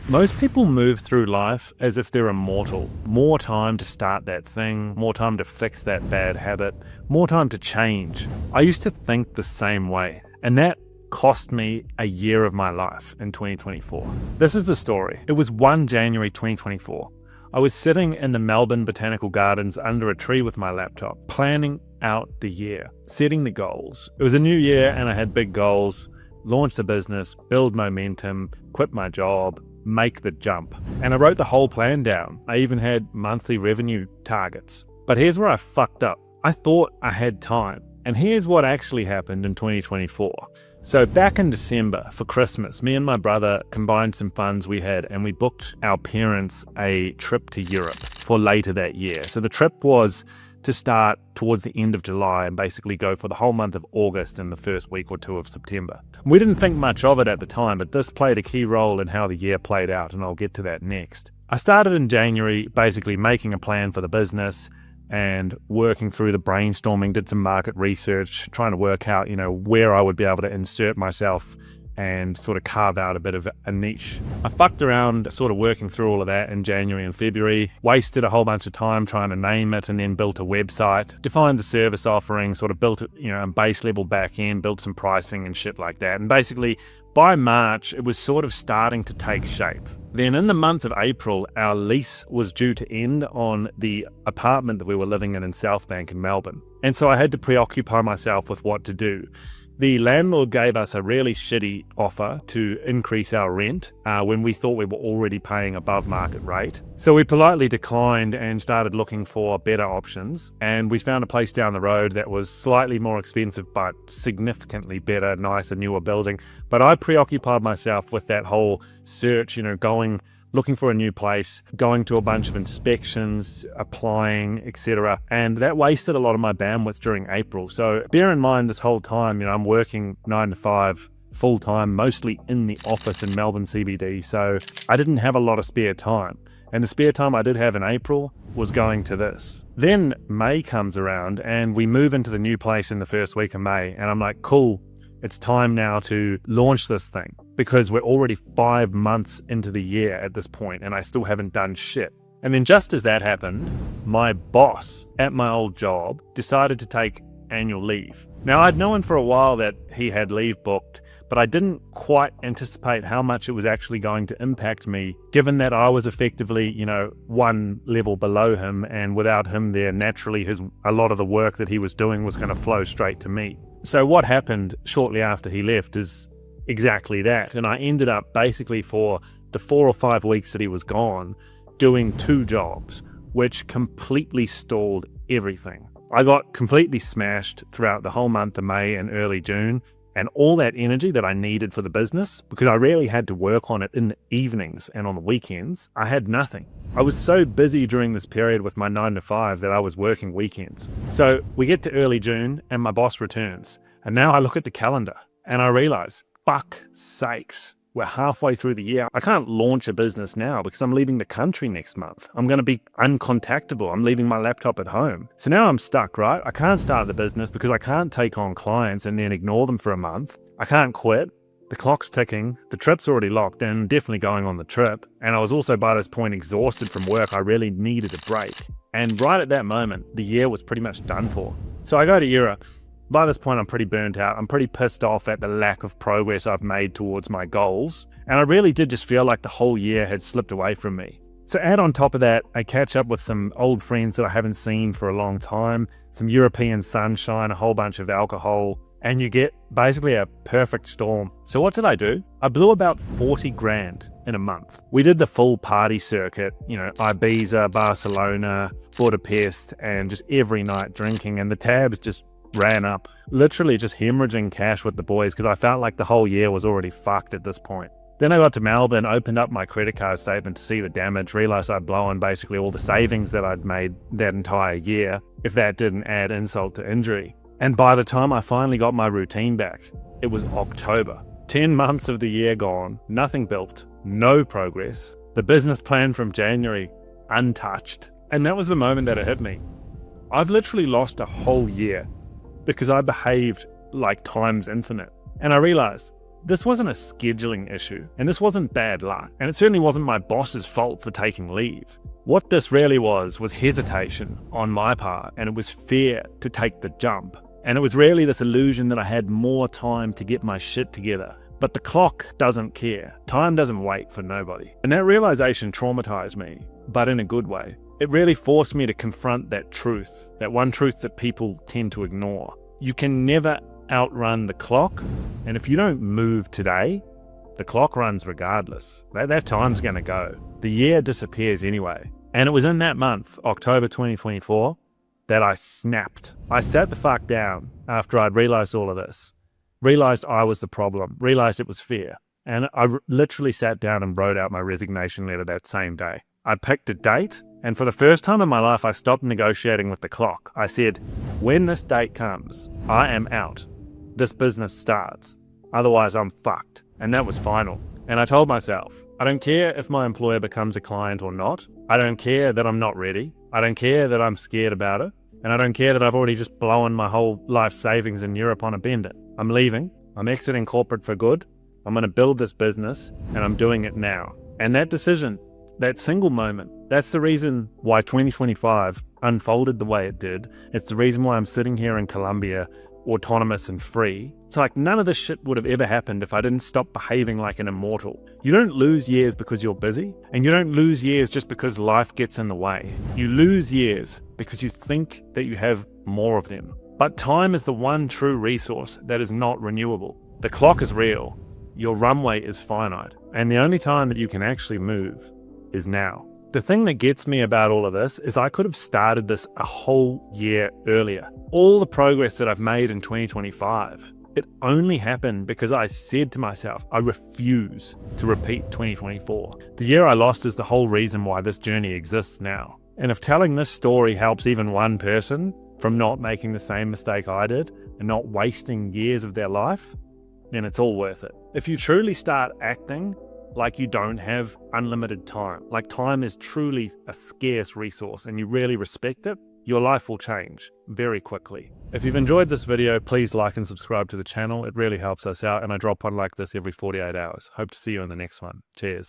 Most people move through life as if they're immortal. More time to start that thing, more time to fix that bad habit, more time to change. I used to think the same way, and that cost me a year of my life in 2024. This is the story. It was 1 January 2024. I was sitting in the Melbourne Botanical Gardens under a tree with my laptop, planning out the year, setting the goals. It was a new year and I had big goals: launch the business, build momentum, quit my job, make the jump. And I wrote the whole plan down. I even had monthly revenue targets. But here's where I fucked up. I thought I had time. And here's what actually happened in 2024. So back in December for Christmas, me and my brother combined some funds we had and we booked our parents a trip to Europe for later that year. So the trip was to start towards the end of July and basically go for the whole month of August and the first week or two of September. We didn't think much of it at the time, but this played a key role in how the year played out, and I'll get to that next. I started in January basically making a plan for the business and working through the brainstorming, did some market research, trying to work out, where I would be able to insert myself and sort of carve out a bit of a niche. I fucked around sort of working through all of that in January and February, wasted a whole bunch of time trying to name it, and then built a website, defined the service offering, sort of built a base level back end, built some pricing and shit like that. And basically by March, it was sort of starting to take shape. Then in the month of April, our lease was due to end on the apartment that we were living in South Bank in Melbourne. And so I had to preoccupy myself with what to do. The landlord gave us a really shitty offer to increase our rent when we thought we were already paying above market rate. So we politely declined and started looking for better options. And we found a place down the road that was slightly more expensive, but significantly better, nicer, newer building. But I preoccupied myself with that whole search, looking for a new place, going to a bunch of inspections, applying, etc. And that wasted a lot of my bandwidth during April. So bear in mind this whole time, I'm working 9 to 5 full time, mostly in the office in Melbourne CBD. So I didn't have a lot of spare time. And the spare time I did have in April was going to this. Then May comes around and we move into the new place in the first week of May. And I'm like, cool, it's time now to launch this thing, because we're already 5 months into the year at this point and I still haven't done shit. And then just as that happened, my boss at my old job decided to take annual leave. Now, I'd known for a while that he had leave booked, but I didn't quite anticipate how much it was actually going to impact me, given that I was effectively, one level below him, and without him there, naturally a lot of the work that he was doing was going to flow straight to me. So what happened shortly after he left is exactly that. And I ended up basically for the 4 or 5 weeks that he was gone, doing 2 jobs, which completely stalled everything. I got completely smashed throughout the whole month of May and early June, and all that energy that I needed for the business, because I rarely had to work on it in the evenings and on the weekends, I had nothing. I was so busy during this period with my 9 to 5 that I was working weekends. So we get to early June and my boss returns. And now I look at the calendar and I realize, fuck sakes, we're halfway through the year. I can't launch a business now because I'm leaving the country next month. I'm going to be uncontactable. I'm leaving my laptop at home. So now I'm stuck, right? I can't start the business because I can't take on clients and then ignore them for a month. I can't quit. The clock's ticking. The trip's already locked in, definitely going on the trip. And I was also by this point exhausted from work. I really needed a break. And right at that moment, the year was pretty much done for. So I go to Europe. By this point, I'm pretty burnt out. I'm pretty pissed off at the lack of progress I've made towards my goals. And I really did just feel like the whole year had slipped away from me. So add on top of that, I catch up with some old friends that I haven't seen for a long time, some European sunshine, a whole bunch of alcohol, and you get basically a perfect storm. So what did I do? I blew about 40 grand in a month. We did the full party circuit, Ibiza, Barcelona, Budapest, and just every night drinking, and the tabs just ran up, literally just hemorrhaging cash with the boys because I felt like the whole year was already fucked at this point. Then I got to Melbourne, opened up my credit card statement to see the damage, realized I'd blown basically all the savings that I'd made that entire year, if that didn't add insult to injury. And by the time I finally got my routine back, it was October. 10 months of the year gone, nothing built, no progress. The business plan from January, untouched. And that was the moment that it hit me. I've literally lost a whole year because I behaved like time's infinite. And I realized This wasn't a scheduling issue, and this wasn't bad luck, and it certainly wasn't my boss's fault for taking leave. What this really was hesitation on my part, and it was fear to take the jump. And it was really this illusion that I had more time to get my shit together. But the clock doesn't care. Time doesn't wait for nobody. And that realization traumatized me, but in a good way. It really forced me to confront that truth, that one truth that people tend to ignore. You can never outrun the clock, and if you don't move today, the clock runs regardless. That time's gonna go. The year disappears anyway. And it was in that month, October 2024, that I snapped. I sat the fuck down after I'd realized all of this. Realized I was the problem, realized it was fear. And I literally sat down and wrote out my resignation letter that same day. I picked a date, and for the first time in my life, I stopped negotiating with the clock. I said, when this date comes, I am out. This business starts. Otherwise, I'm fucked. And that was final. And I told myself, I don't care if my employer becomes a client or not. I don't care that I'm not ready. I don't care that I'm scared about it. And I don't care that I've already just blown my whole life savings in Europe on a bender. I'm leaving. I'm exiting corporate for good. I'm going to build this business, and I'm doing it now. And that decision, that single moment, that's the reason why 2025 unfolded the way it did. It's the reason why I'm sitting here in Colombia, autonomous and free. It's like none of this shit would have ever happened if I didn't stop behaving like an immortal. You don't lose years because you're busy, and you don't lose years just because life gets in the way. You lose years because you think that you have more of them. But time is the one true resource that is not renewable. The clock is real. Your runway is finite. And the only time that you can actually move is now. The thing that gets me about all of this is I could have started this a whole year earlier. All the progress that I've made in 2025, it only happened because I said to myself, I refuse to repeat 2024. The year I lost is the whole reason why this journey exists now. And if telling this story helps even one person from not making the same mistake I did and not wasting years of their life, then it's all worth it. If you truly start acting like you don't have unlimited time, like time is truly a scarce resource and you really respect it, your life will change very quickly. If you've enjoyed this video, please like and subscribe to the channel. It really helps us out, and I drop one like this every 48 hours. Hope to see you in the next one. Cheers.